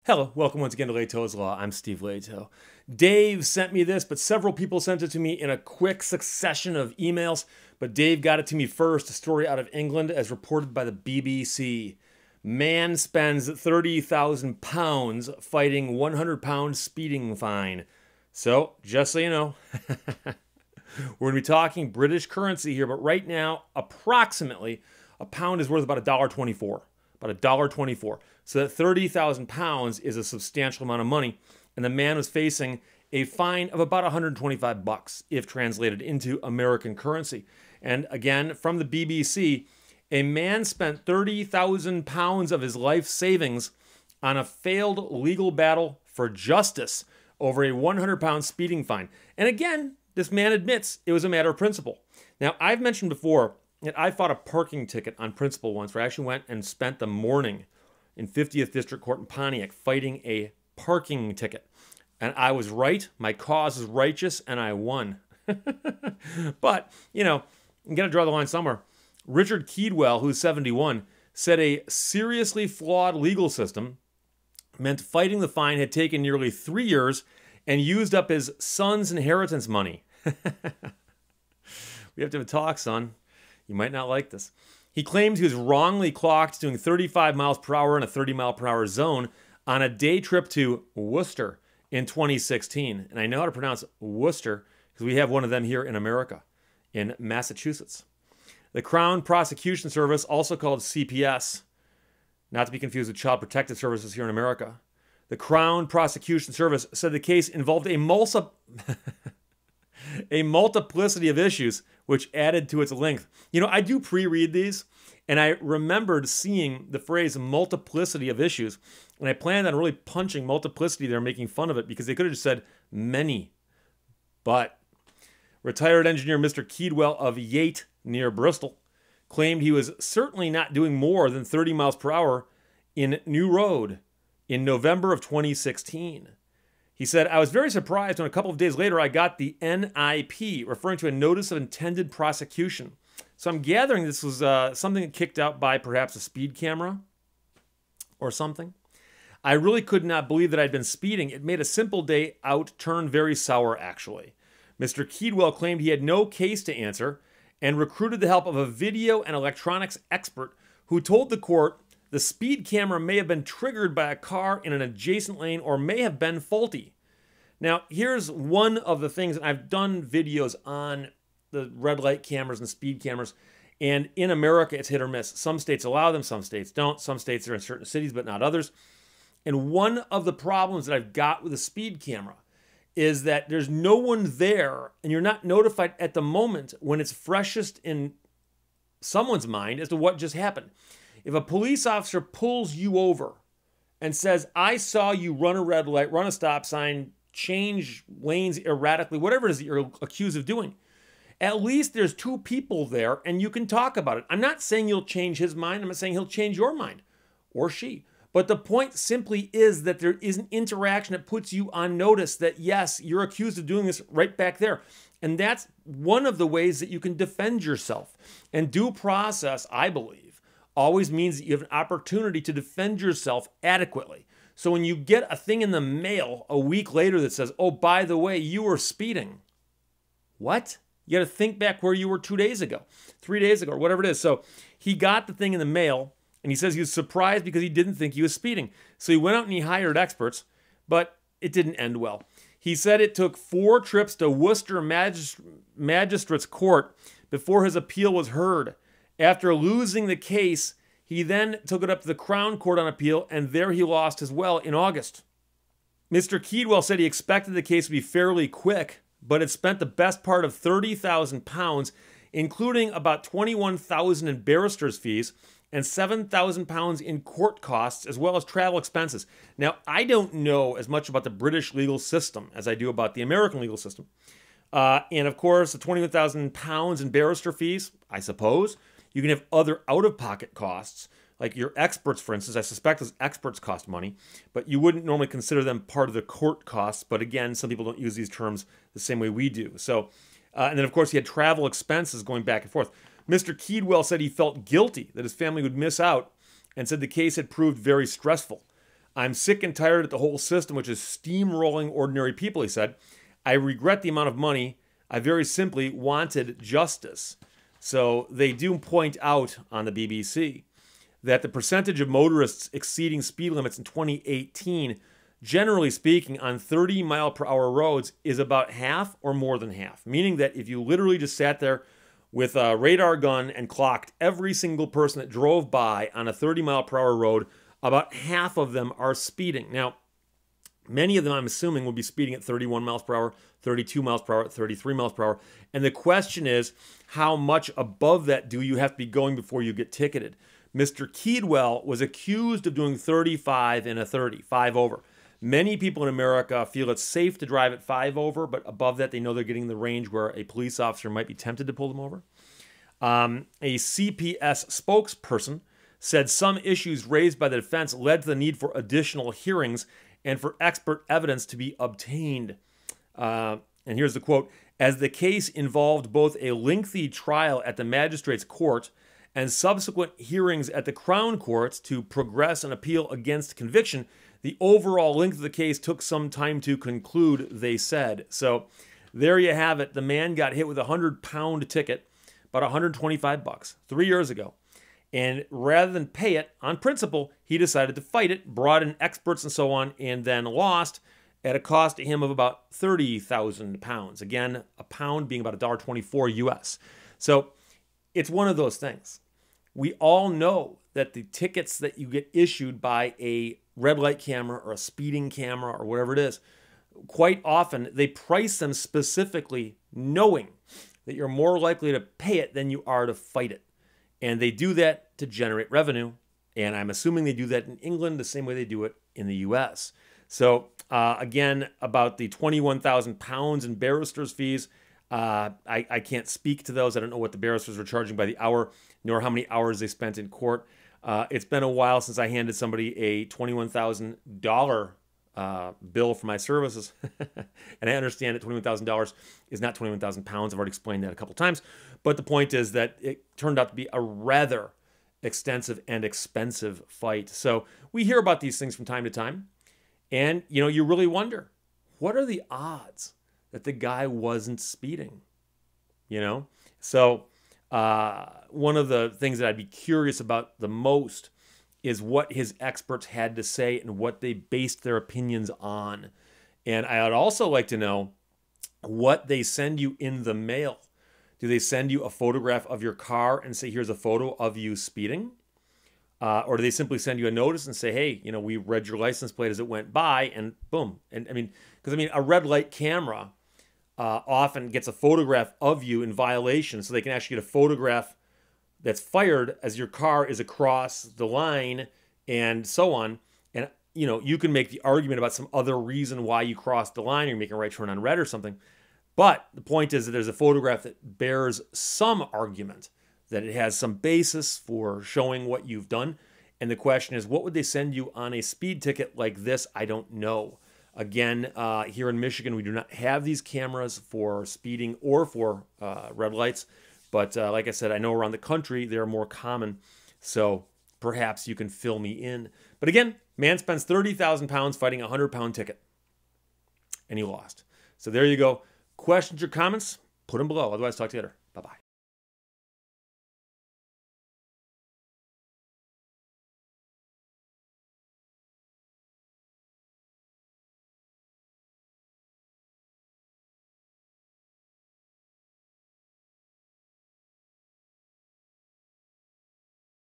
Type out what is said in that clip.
Hello, welcome once again to Lehto's Law. I'm Steve Lehto. Dave sent me this, but several people sent it to me in a quick succession of emails. But Dave got it to me first, a story out of England as reported by the BBC. Man spends £30,000 fighting £100 speeding fine. So, just so you know, we're going to be talking British currency here, but right now, approximately, a pound is worth about $1.24. About $1.24. So that £30,000 is a substantial amount of money. And the man was facing a fine of about $125 if translated into American currency. And again, from the BBC, a man spent £30,000 of his life savings on a failed legal battle for justice over a £100 speeding fine. And again, this man admits it was a matter of principle. Now, I've mentioned before that I fought a parking ticket on principle once where I actually went and spent the morning in 50th District Court in Pontiac fighting a parking ticket. And I was right, my cause is righteous, and I won. But, you know, you got to draw the line somewhere. Richard Keedwell, who's 71, said a seriously flawed legal system meant fighting the fine had taken nearly 3 years and used up his son's inheritance money. We have to have a talk, son. You might not like this. He claimed he was wrongly clocked doing 35 miles per hour in a 30-mile-per-hour zone on a day trip to Worcester in 2016. And I know how to pronounce Worcester because we have one of them here in America, in Massachusetts. The Crown Prosecution Service, also called CPS, not to be confused with Child Protective Services here in America. The Crown Prosecution Service said the case involved a multiplicity of issues, which added to its length. You know, I do pre-read these, and I remembered seeing the phrase multiplicity of issues, and I planned on really punching multiplicity there, making fun of it, because they could have just said many. But retired engineer Mr. Keedwell of Yate, near Bristol, claimed he was certainly not doing more than 30 miles per hour in New Road in November of 2016. He said, I was very surprised when a couple of days later I got the NIP, referring to a Notice of Intended Prosecution. So I'm gathering this was something kicked out by perhaps a speed camera or something. I really could not believe that I'd been speeding. It made a simple day out turn very sour, actually. Mr. Keedwell claimed he had no case to answer and recruited the help of a video and electronics expert who told the court the speed camera may have been triggered by a car in an adjacent lane or may have been faulty. Now, here's one of the things, and I've done videos on the red light cameras and speed cameras, and in America, it's hit or miss. Some states allow them, some states don't. Some states are in certain cities, but not others. And one of the problems that I've got with a speed camera is that there's no one there, and you're not notified at the moment when it's freshest in someone's mind as to what just happened. If a police officer pulls you over and says, I saw you run a red light, run a stop sign, change lanes erratically, whatever it is that you're accused of doing, at least there's two people there and you can talk about it. I'm not saying you'll change his mind. I'm not saying he'll change your mind or she. But the point simply is that there is an interaction that puts you on notice that, yes, you're accused of doing this right back there. And that's one of the ways that you can defend yourself. And due process, I believe, always means that you have an opportunity to defend yourself adequately. So when you get a thing in the mail a week later that says, oh, by the way, you were speeding. What? You got to think back where you were 2 days ago, 3 days ago, or whatever it is. So he got the thing in the mail, and he says he was surprised because he didn't think he was speeding. So he went out and he hired experts, but it didn't end well. He said it took 4 trips to Worcester Magistrates Court before his appeal was heard. After losing the case, he then took it up to the Crown Court on appeal, and there he lost as well in August. Mr. Keedwell said he expected the case to be fairly quick, but had spent the best part of £30,000, including about $21,000 in barrister's fees and £7,000 in court costs, as well as travel expenses. Now, I don't know as much about the British legal system as I do about the American legal system. And of course, the £21,000 in barrister fees, I suppose. You can have other out-of-pocket costs, like your experts, for instance. I suspect those experts cost money, but you wouldn't normally consider them part of the court costs. But again, some people don't use these terms the same way we do. So, and then, of course, he had travel expenses going back and forth. Mr. Keedwell said he felt guilty that his family would miss out and said the case had proved very stressful. I'm sick and tired of the whole system, which is steamrolling ordinary people, he said. I regret the amount of money. I very simply wanted justice. So they do point out on the BBC that the percentage of motorists exceeding speed limits in 2018, generally speaking, on 30-mile-per-hour roads is about half or more than half, meaning that if you literally just sat there with a radar gun and clocked every single person that drove by on a 30-mile-per-hour road, about half of them are speeding. Now, many of them, I'm assuming, will be speeding at 31 miles per hour, 32 miles per hour, 33 miles per hour. And the question is, how much above that do you have to be going before you get ticketed? Mr. Keedwell was accused of doing 35 in a 30, 5 over. Many people in America feel it's safe to drive at 5 over, but above that, they know they're getting the range where a police officer might be tempted to pull them over. A CPS spokesperson said some issues raised by the defense led to the need for additional hearings and for expert evidence to be obtained. And here's the quote: as the case involved both a lengthy trial at the magistrate's court and subsequent hearings at the Crown Courts to progress an appeal against conviction, the overall length of the case took some time to conclude, they said. So there you have it. The man got hit with a 100-pound ticket, about 125 bucks, 3 years ago. And rather than pay it, on principle, he decided to fight it, brought in experts and so on, and then lost at a cost to him of about 30,000 pounds. Again, a pound being about $1.24 US. So it's one of those things. We all know that the tickets that you get issued by a red light camera or a speeding camera or whatever it is, quite often they price them specifically knowing that you're more likely to pay it than you are to fight it. And they do that to generate revenue. And I'm assuming they do that in England the same way they do it in the US. So again, about the 21,000 pounds in barrister's fees, I can't speak to those. I don't know what the barristers were charging by the hour, nor how many hours they spent in court. It's been a while since I handed somebody a $21,000 bill for my services. And I understand that $21,000 is not 21,000 pounds. I've already explained that a couple times. But the point is that it turned out to be a rather extensive and expensive fight. So we hear about these things from time to time. And, you know, you really wonder, what are the odds that the guy wasn't speeding? You know? So one of the things that I'd be curious about the most is what his experts had to say and what they based their opinions on. And I'd also like to know what they send you in the mail. Do they send you a photograph of your car and say, here's a photo of you speeding? Or do they simply send you a notice and say, hey, you know, we read your license plate as it went by, and boom. And I mean, because I mean, a red light camera often gets a photograph of you in violation, so they can actually get a photograph that's fired as your car is across the line and so on. And, you know, you can make the argument about some other reason why you crossed the line, or you're making a right turn on red or something. But the point is that there's a photograph that bears some argument, that it has some basis for showing what you've done. And the question is, what would they send you on a speed ticket like this? I don't know. Again, here in Michigan, we do not have these cameras for speeding or for red lights. But like I said, I know around the country, they're more common. So perhaps you can fill me in. But again, man spends 30,000 pounds fighting a 100-pound ticket. And he lost. So there you go. Questions or comments? Put them below. Otherwise, talk to you later.